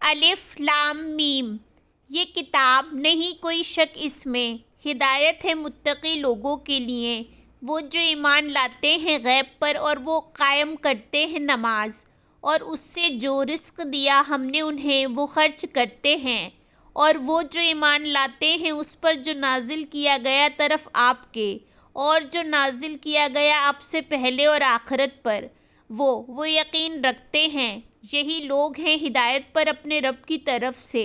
الف لام میم، یہ کتاب نہیں کوئی شک اس میں، ہدایت ہے متقی لوگوں کے لیے، وہ جو ایمان لاتے ہیں غیب پر اور وہ قائم کرتے ہیں نماز، اور اس سے جو رزق دیا ہم نے انہیں وہ خرچ کرتے ہیں، اور وہ جو ایمان لاتے ہیں اس پر جو نازل کیا گیا طرف آپ کے، اور جو نازل کیا گیا آپ سے پہلے اور آخرت پر، وہ یقین رکھتے ہیں۔ یہی لوگ ہیں ہدایت پر اپنے رب کی طرف سے،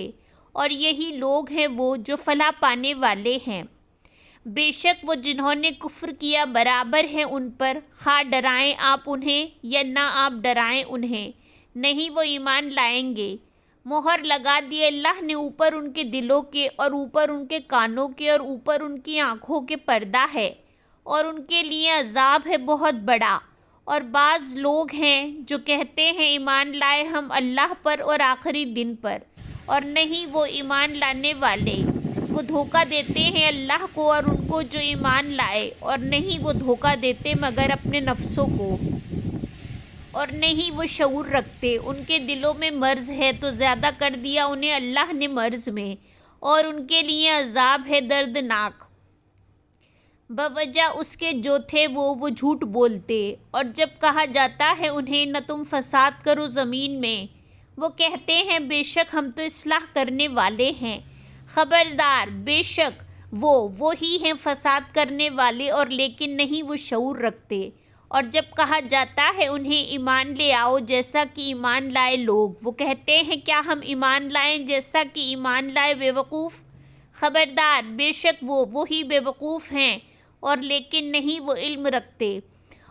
اور یہی لوگ ہیں وہ جو فلاح پانے والے ہیں۔ بے شک وہ جنہوں نے کفر کیا برابر ہے ان پر، خواہ ڈرائیں آپ انہیں یا نہ آپ ڈرائیں انہیں، نہیں وہ ایمان لائیں گے۔ مہر لگا دی اللہ نے اوپر ان کے دلوں کے، اور اوپر ان کے کانوں کے، اور اوپر ان کی آنکھوں کے پردہ ہے، اور ان کے لیے عذاب ہے بہت بڑا۔ اور بعض لوگ ہیں جو کہتے ہیں ایمان لائے ہم اللہ پر اور آخری دن پر، اور نہیں وہ ایمان لانے والے، وہ دھوکہ دیتے ہیں اللہ کو اور ان کو جو ایمان لائے، اور نہیں وہ دھوکہ دیتے مگر اپنے نفسوں کو، اور نہیں وہ شعور رکھتے۔ ان کے دلوں میں مرض ہے تو زیادہ کر دیا انہیں اللہ نے مرض میں، اور ان کے لیے عذاب ہے دردناک بوجہ اس کے جو تھے وہ جھوٹ بولتے۔ اور جب کہا جاتا ہے انہیں نہ تم فساد کرو زمین میں، وہ کہتے ہیں بے شک ہم تو اصلاح کرنے والے ہیں۔ خبردار، بے شک وہی ہیں فساد کرنے والے، اور لیکن نہیں وہ شعور رکھتے۔ اور جب کہا جاتا ہے انہیں ایمان لے آؤ جیسا کہ ایمان لائے لوگ، وہ کہتے ہیں کیا ہم ایمان لائیں جیسا کہ ایمان لائے بے وقوف۔ خبردار، بے شک وہی بے وقوف ہیں، اور لیکن نہیں وہ علم رکھتے۔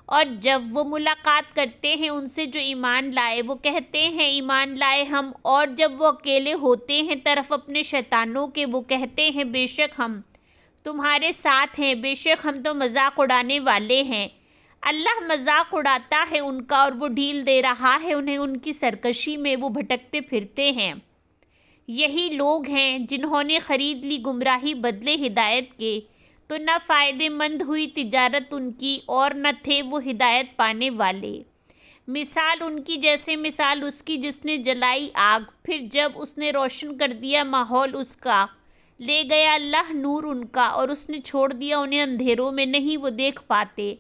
اور جب وہ ملاقات کرتے ہیں ان سے جو ایمان لائے، وہ کہتے ہیں ایمان لائے ہم، اور جب وہ اکیلے ہوتے ہیں طرف اپنے شیطانوں کے، وہ کہتے ہیں بے شک ہم تمہارے ساتھ ہیں، بے شک ہم تو مذاق اڑانے والے ہیں۔ اللہ مذاق اڑاتا ہے ان کا، اور وہ ڈھیل دے رہا ہے انہیں ان کی سرکشی میں، وہ بھٹکتے پھرتے ہیں۔ یہی لوگ ہیں جنہوں نے خرید لی گمراہی بدلے ہدایت کے، تو نہ فائدے مند ہوئی تجارت ان کی، اور نہ تھے وہ ہدایت پانے والے۔ مثال ان کی جیسے مثال اس کی جس نے جلائی آگ، پھر جب اس نے روشن کر دیا ماحول اس کا، لے گیا اللہ نور ان کا، اور اس نے چھوڑ دیا انہیں اندھیروں میں، نہیں وہ دیکھ پاتے،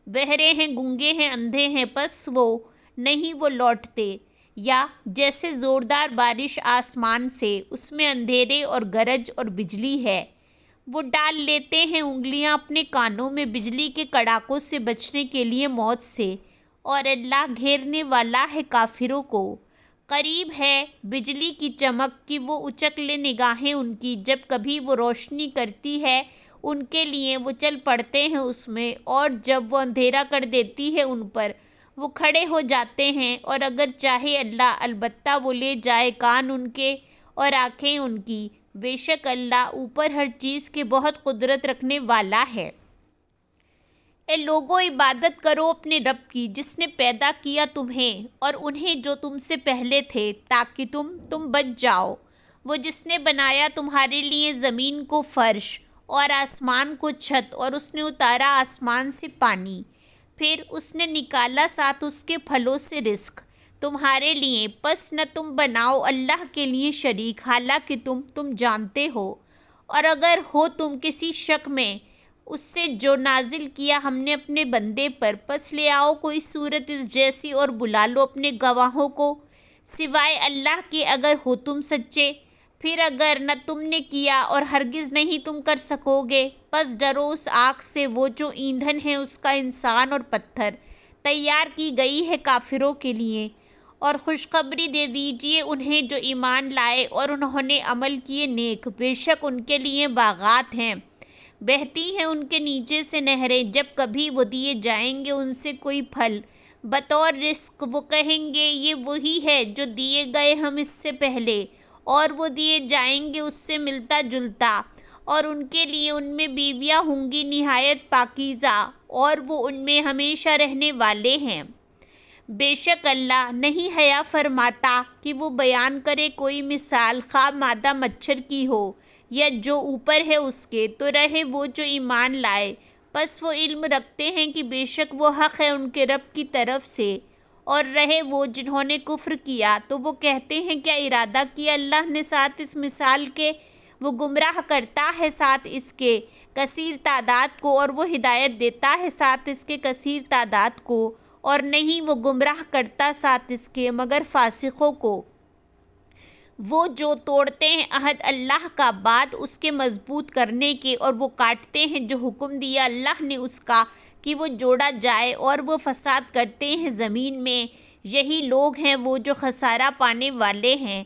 بہرے ہیں گونگے ہیں اندھے ہیں، پس وہ نہیں وہ لوٹتے۔ یا جیسے زوردار بارش آسمان سے، اس میں اندھیرے اور گرج اور بجلی ہے، وہ ڈال لیتے ہیں انگلیاں اپنے کانوں میں بجلی کے کڑاکوں سے بچنے کے لیے موت سے، اور اللہ گھیرنے والا ہے کافروں کو۔ قریب ہے بجلی کی چمک کہ وہ اچک لے نگاہیں ان کی، جب کبھی وہ روشنی کرتی ہے ان کے لیے وہ چل پڑتے ہیں اس میں، اور جب وہ اندھیرا کر دیتی ہے ان پر وہ کھڑے ہو جاتے ہیں۔ اور اگر چاہے اللہ، البتہ وہ لے جائے کان ان کے اور آنکھیں ان کی، بے شک اللہ اوپر ہر چیز کے بہت قدرت رکھنے والا ہے۔ اے لوگو، عبادت کرو اپنے رب کی جس نے پیدا کیا تمہیں اور انہیں جو تم سے پہلے تھے، تاکہ تم بچ جاؤ۔ وہ جس نے بنایا تمہارے لیے زمین کو فرش اور آسمان کو چھت، اور اس نے اتارا آسمان سے پانی، پھر اس نے نکالا ساتھ اس کے پھلوں سے رزق تمہارے لیے، پس نہ تم بناؤ اللہ کے لیے شریک، حالانکہ تم جانتے ہو۔ اور اگر ہو تم کسی شک میں اس سے جو نازل کیا ہم نے اپنے بندے پر، پس لے آؤ کوئی صورت اس جیسی اور بلا لو اپنے گواہوں کو سوائے اللہ کے، اگر ہو تم سچے۔ پھر اگر نہ تم نے کیا اور ہرگز نہیں تم کر سکو گے، پس ڈرو اس آگ سے وہ جو ایندھن ہے اس کا انسان اور پتھر، تیار کی گئی ہے کافروں کے لیے۔ اور خوشخبری دے دیجئے انہیں جو ایمان لائے اور انہوں نے عمل کیے نیک، بے شک ان کے لیے باغات ہیں، بہتی ہیں ان کے نیچے سے نہریں، جب کبھی وہ دیے جائیں گے ان سے کوئی پھل بطور رزق، وہ کہیں گے یہ وہی ہے جو دیے گئے ہم اس سے پہلے، اور وہ دیے جائیں گے اس سے ملتا جلتا، اور ان کے لیے ان میں بیویاں ہوں گی نہایت پاکیزہ، اور وہ ان میں ہمیشہ رہنے والے ہیں۔ بے شک اللہ نہیں حیا فرماتا کہ وہ بیان کرے کوئی مثال، خواہ مادہ مچھر کی ہو یا جو اوپر ہے اس کے، تو رہے وہ جو ایمان لائے، پس وہ علم رکھتے ہیں کہ بے شک وہ حق ہے ان کے رب کی طرف سے، اور رہے وہ جنہوں نے کفر کیا تو وہ کہتے ہیں کیا ارادہ کیا اللہ نے ساتھ اس مثال کے، وہ گمراہ کرتا ہے ساتھ اس کے کثیر تعداد کو، اور وہ ہدایت دیتا ہے ساتھ اس کے کثیر تعداد کو، اور نہیں وہ گمراہ کرتا ساتھ اس کے مگر فاسقوں کو۔ وہ جو توڑتے ہیں عہد اللہ کا بعد اس کے مضبوط کرنے کے، اور وہ کاٹتے ہیں جو حکم دیا اللہ نے اس کا کہ وہ جوڑا جائے، اور وہ فساد کرتے ہیں زمین میں، یہی لوگ ہیں وہ جو خسارہ پانے والے ہیں۔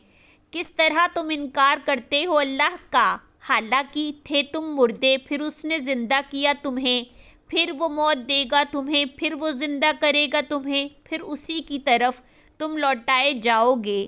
کس طرح تم انکار کرتے ہو اللہ کا، حالانکہ تھے تم مردے، پھر اس نے زندہ کیا تمہیں، پھر وہ موت دے گا تمہیں، پھر وہ زندہ کرے گا تمہیں، پھر اسی کی طرف تم لوٹائے جاؤ گے۔